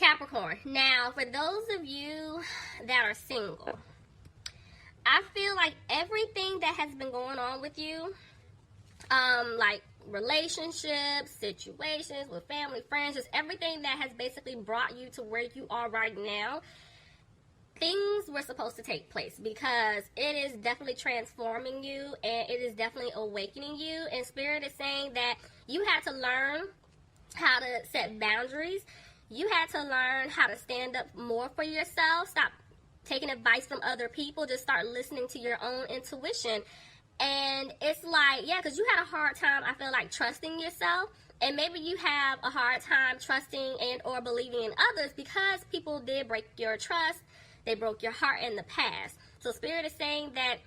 Capricorn. Now, for those of you that are single, I feel like everything that has been going on with you, like relationships, situations with family, friends, just everything that has basically brought you to where you are right now, things were supposed to take place because it is definitely transforming you and it is definitely awakening you. And Spirit is saying that you had to learn how to set boundaries. You had to learn how to stand up more for yourself. Stop taking advice from other people. Just start listening to your own intuition. And it's like, yeah, because you had a hard time, I feel like, trusting yourself. And maybe you have a hard time trusting and or believing in others because people did break your trust. They broke your heart in the past. So Spirit is saying that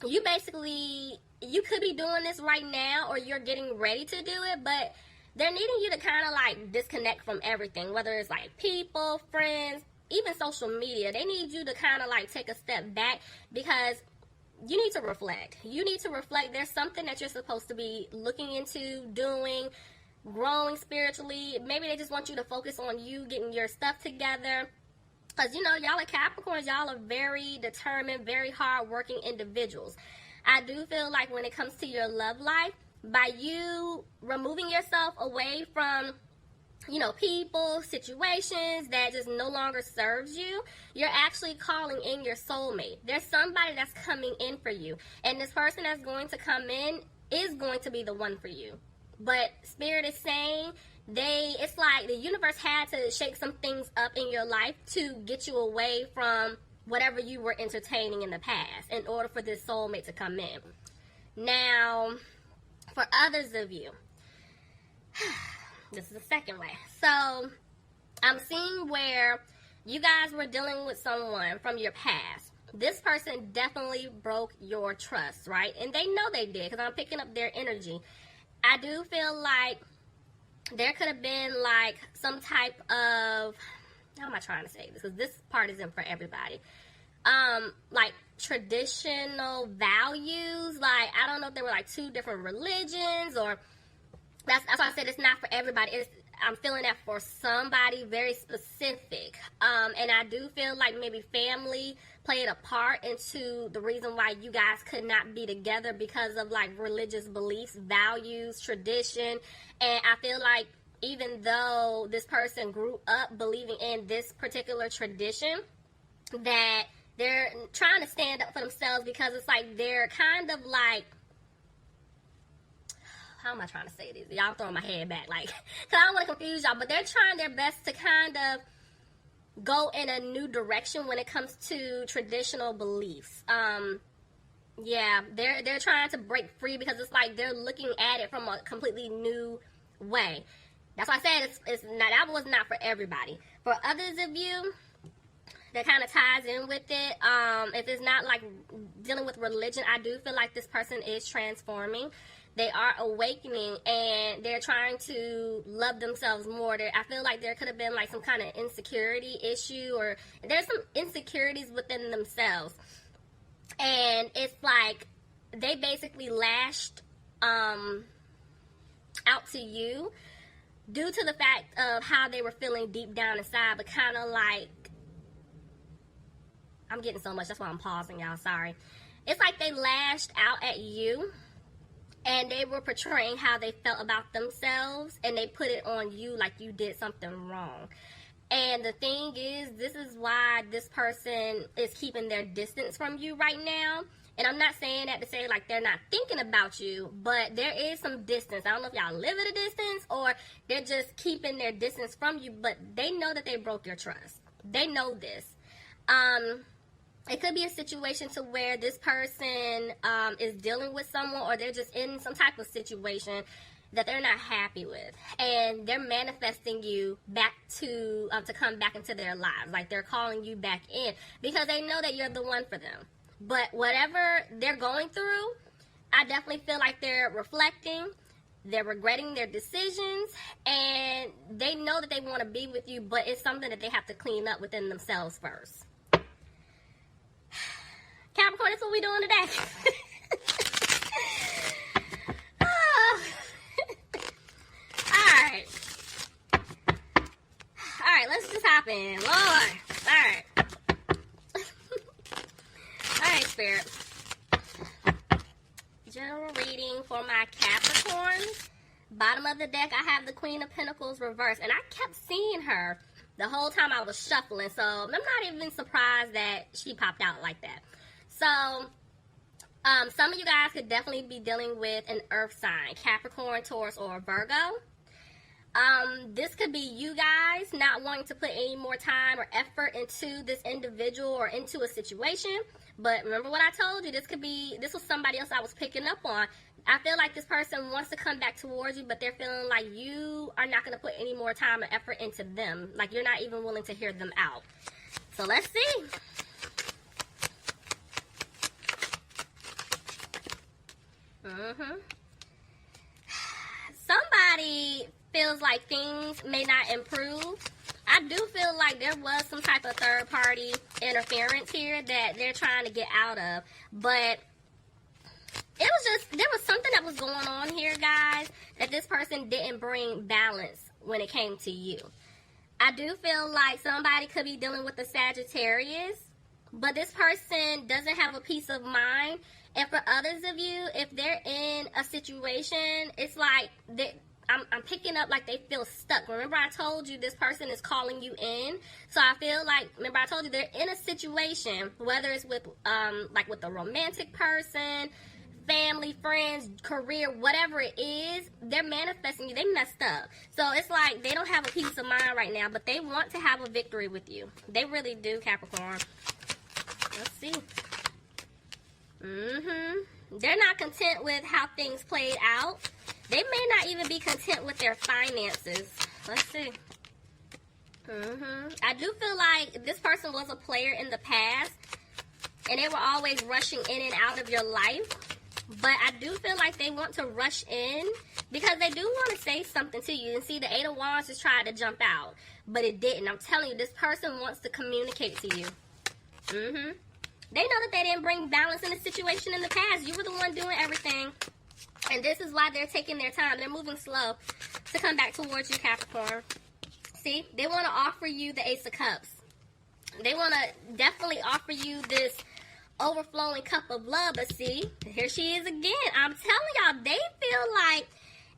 you basically, you could be doing this right now or you're getting ready to do it, but they're needing you to kind of like disconnect from everything, whether it's like people, friends, even social media. They need you to kind of like take a step back because you need to reflect. You need to reflect. There's something that you're supposed to be looking into, doing, growing spiritually. Maybe they just want you to focus on you getting your stuff together. Because, you know, y'all are Capricorns. Y'all are very determined, very hard-working individuals. I do feel like when it comes to your love life, by you removing yourself away from, you know, people, situations that just no longer serves you, you're actually calling in your soulmate. There's somebody that's coming in for you. And this person that's going to come in is going to be the one for you. But Spirit is saying it's like the universe had to shake some things up in your life to get you away from whatever you were entertaining in the past in order for this soulmate to come in. Now, for others of you, this is the second way. So, I'm seeing where you guys were dealing with someone from your past. This person definitely broke your trust, right? And they know they did because I'm picking up their energy. I do feel like there could have been like some type of, how am I trying to say this? Because this part isn't for everybody. Like traditional values. Like, I don't know if there were like two different religions or that's why I said it's not for everybody. I'm feeling that for somebody very specific. And I do feel like maybe family played a part into the reason why you guys could not be together because of like religious beliefs, values, tradition. And I feel like even though this person grew up believing in this particular tradition, that they're trying to stand up for themselves because it's like they're kind of like, how am I trying to say this? Y'all throwing my head back, like, because I don't want to confuse y'all, but they're trying their best to kind of go in a new direction when it comes to traditional beliefs. Yeah, they're trying to break free because it's like they're looking at it from a completely new way. That's why I said it's not, that was not for everybody. For others of you, that kind of ties in with it. If it's not like dealing with religion, I do feel like this person is transforming. They are awakening and they're trying to love themselves more. I feel like there could have been like some kind of insecurity issue or there's some insecurities within themselves. And it's like they basically lashed out to you due to the fact of how they were feeling deep down inside, but kind of like, I'm getting so much, that's why I'm pausing, y'all, sorry. It's like they lashed out at you and they were portraying how they felt about themselves and they put it on you like you did something wrong. And the thing is, this is why this person is keeping their distance from you right now. And I'm not saying that to say like they're not thinking about you, but there is some distance. I don't know if y'all live at a distance or they're just keeping their distance from you, but they know that they broke your trust. They know this. It could be a situation to where this person is dealing with someone or they're just in some type of situation that they're not happy with. And they're manifesting you back to come back into their lives. Like they're calling you back in because they know that you're the one for them. But whatever they're going through, I definitely feel like they're reflecting. They're regretting their decisions. And they know that they want to be with you, but it's something that they have to clean up within themselves first. Capricorn, that's what we're doing today. Alright, let's just hop in. Lord. Alright. Alright, Spirit. General reading for my Capricorn. Bottom of the deck, I have the Queen of Pentacles reversed. And I kept seeing her the whole time I was shuffling. So, I'm not even surprised that she popped out like that. So, some of you guys could definitely be dealing with an earth sign. Capricorn, Taurus, or Virgo. This could be you guys not wanting to put any more time or effort into this individual or into a situation. But remember what I told you, this was somebody else I was picking up on. I feel like this person wants to come back towards you, but they're feeling like you are not going to put any more time or effort into them. Like you're not even willing to hear them out. So let's see. Somebody feels like things may not improve. I do feel like there was some type of third party interference here that they're trying to get out of. But it was just, there was something that was going on here, guys, that this person didn't bring balance when it came to you. I do feel like somebody could be dealing with a Sagittarius, but this person doesn't have a peace of mind. And for others of you, if they're in a situation, it's like I'm picking up like they feel stuck. Remember I told you this person is calling you in. So I feel like, remember I told you they're in a situation, whether it's with like with a romantic person, family, friends, career, whatever it is, they're manifesting you. They messed up. So it's like they don't have a peace of mind right now, but they want to have a victory with you. They really do, Capricorn. Let's see. They're not content with how things played out. They may not even be content with their finances. Let's see. I do feel like this person was a player in the past, and they were always rushing in and out of your life. But I do feel like they want to rush in because they do want to say something to you. And see, the Eight of Wands just tried to jump out, but it didn't. I'm telling you, this person wants to communicate to you. They know that they didn't bring balance in the situation in the past. You were the one doing everything. And this is why they're taking their time. They're moving slow to come back towards you, Capricorn. See, they want to offer you the Ace of Cups. They want to definitely offer you this overflowing cup of love. But see, here she is again. I'm telling y'all, they feel like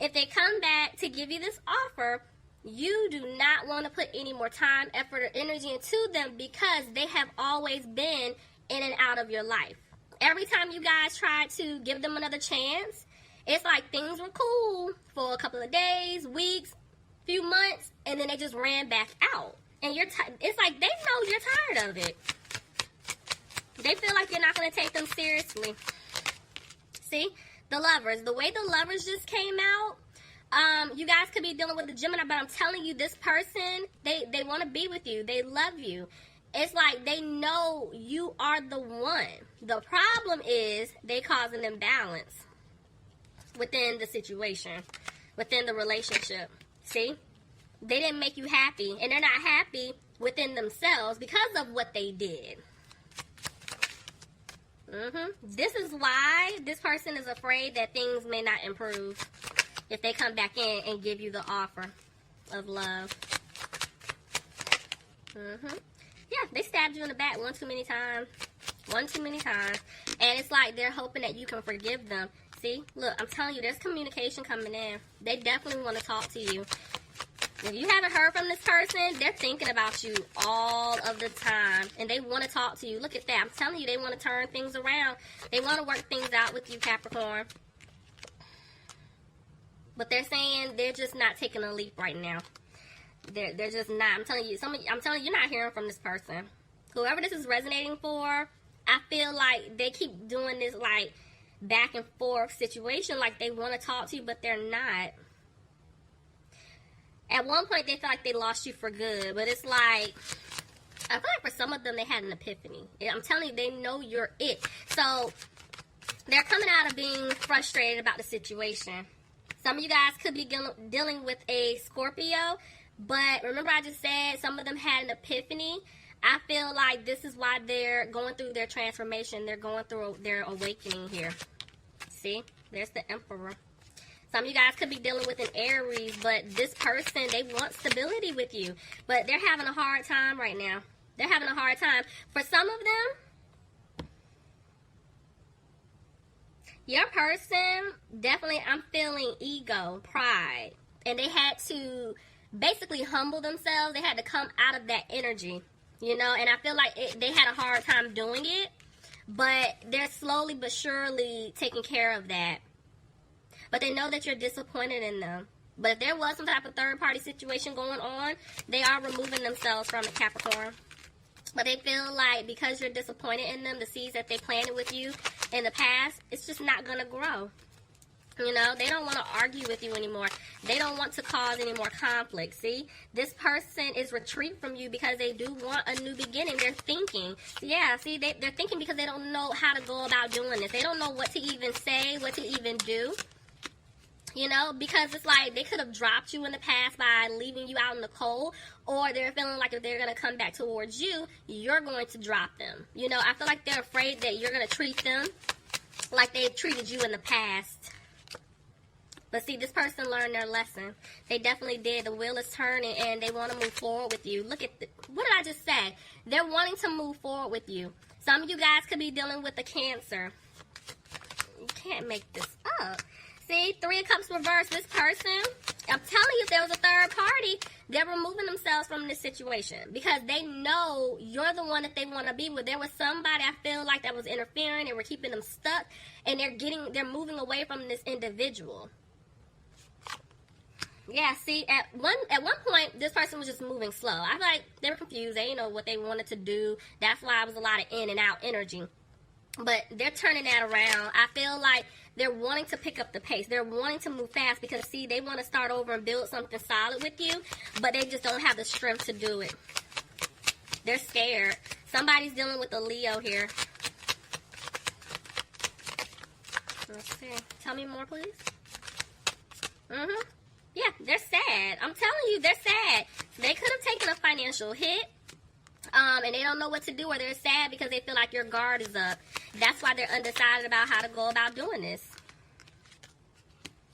if they come back to give you this offer, you do not want to put any more time, effort, or energy into them because they have always been in and out of your life. Every time you guys try to give them another chance, it's like things were cool for a couple of days, weeks, few months, and then they just ran back out. And it's like they know you're tired of it. They feel like you're not going to take them seriously. See? The Lovers. The way the Lovers just came out, you guys could be dealing with the Gemini, but I'm telling you, this person, they want to be with you. They love you. It's like they know you are the one. The problem is they cause an imbalance within the situation, within the relationship. See? They didn't make you happy, and they're not happy within themselves because of what they did. This is why this person is afraid that things may not improve if they come back in and give you the offer of love. Yeah, they stabbed you in the back one too many times. One too many times. And it's like they're hoping that you can forgive them. See? Look, I'm telling you, there's communication coming in. They definitely want to talk to you. If you haven't heard from this person, they're thinking about you all of the time. And they want to talk to you. Look at that. I'm telling you, they want to turn things around. They want to work things out with you, Capricorn. But they're saying they're just not taking a leap right now. They're just not. I'm telling you, you're not hearing from this person. Whoever this is resonating for, I feel like they keep doing this like back and forth situation. Like they want to talk to you, but they're not. At one point, they felt like they lost you for good. But it's like, I feel like for some of them, they had an epiphany. I'm telling you, they know you're it. So, they're coming out of being frustrated about the situation. Some of you guys could be dealing with a Scorpio. But remember I just said some of them had an epiphany. I feel like this is why they're going through their transformation. They're going through their awakening here. See? There's the Emperor. Some of you guys could be dealing with an Aries, but this person, they want stability with you. But they're having a hard time right now. They're having a hard time. For some of them, your person, definitely, I'm feeling ego, pride. And they had to basically humble themselves. They had to come out of that energy, you know. And I feel like they had a hard time doing it. But they're slowly but surely taking care of that. But they know that you're disappointed in them. But if there was some type of third-party situation going on, they are removing themselves from it, Capricorn. But they feel like because you're disappointed in them, the seeds that they planted with you in the past, it's just not going to grow. You know, they don't want to argue with you anymore. They don't want to cause any more conflict. See, this person is retreat from you because they do want a new beginning. They're thinking. Yeah, see, they're thinking because they don't know how to go about doing this. They don't know what to even say, what to even do. You know, because it's like they could have dropped you in the past by leaving you out in the cold, or they're feeling like if they're going to come back towards you, you're going to drop them. You know, I feel like they're afraid that you're going to treat them like they've treated you in the past. But see, this person learned their lesson. They definitely did. The wheel is turning, and they want to move forward with you. Look at what did I just say? They're wanting to move forward with you. Some of you guys could be dealing with a Cancer. You can't make this up. See, 3 of Cups reversed. This person, I'm telling you, if there was a third party, they're removing themselves from this situation because they know you're the one that they want to be with. There was somebody I feel like that was interfering. They were keeping them stuck, and they're moving away from this individual. Yeah, see, at one point, this person was just moving slow. I feel like they were confused. They didn't know what they wanted to do. That's why it was a lot of in and out energy. But they're turning that around. I feel like they're wanting to pick up the pace. They're wanting to move fast because, see, they want to start over and build something solid with you, but they just don't have the strength to do it. They're scared. Somebody's dealing with a Leo here. Let's see. Tell me more, please. Yeah, they're sad. I'm telling you, they're sad. They could have taken a financial hit, and they don't know what to do, or they're sad because they feel like your guard is up. That's why they're undecided about how to go about doing this.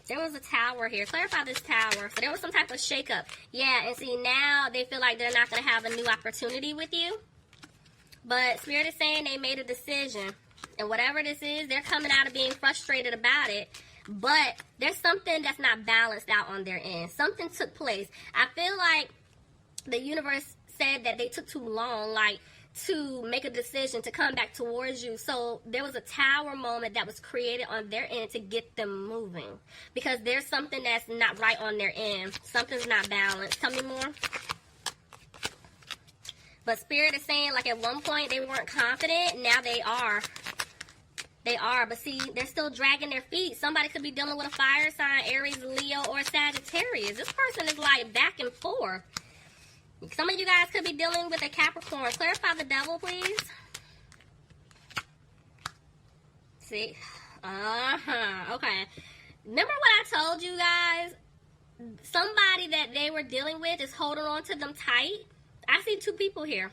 There was a tower here. Clarify this tower. So there was some type of shakeup. Yeah, and see, now they feel like they're not going to have a new opportunity with you. But Spirit is saying they made a decision. And whatever this is, they're coming out of being frustrated about it. But there's something that's not balanced out on their end. Something took place. I feel like the universe said that they took too long, like, to make a decision to come back towards you. So there was a tower moment that was created on their end to get them moving. Because there's something that's not right on their end. Something's not balanced. Tell me more. But Spirit is saying, like, at one point they weren't confident. Now they are. They are, but see, they're still dragging their feet. Somebody could be dealing with a fire sign, Aries, Leo, or Sagittarius. This person is like back and forth. Some of you guys could be dealing with a Capricorn. Clarify the devil, please. See? Okay. Remember what I told you guys? Somebody that they were dealing with is holding on to them tight. I see 2 people here.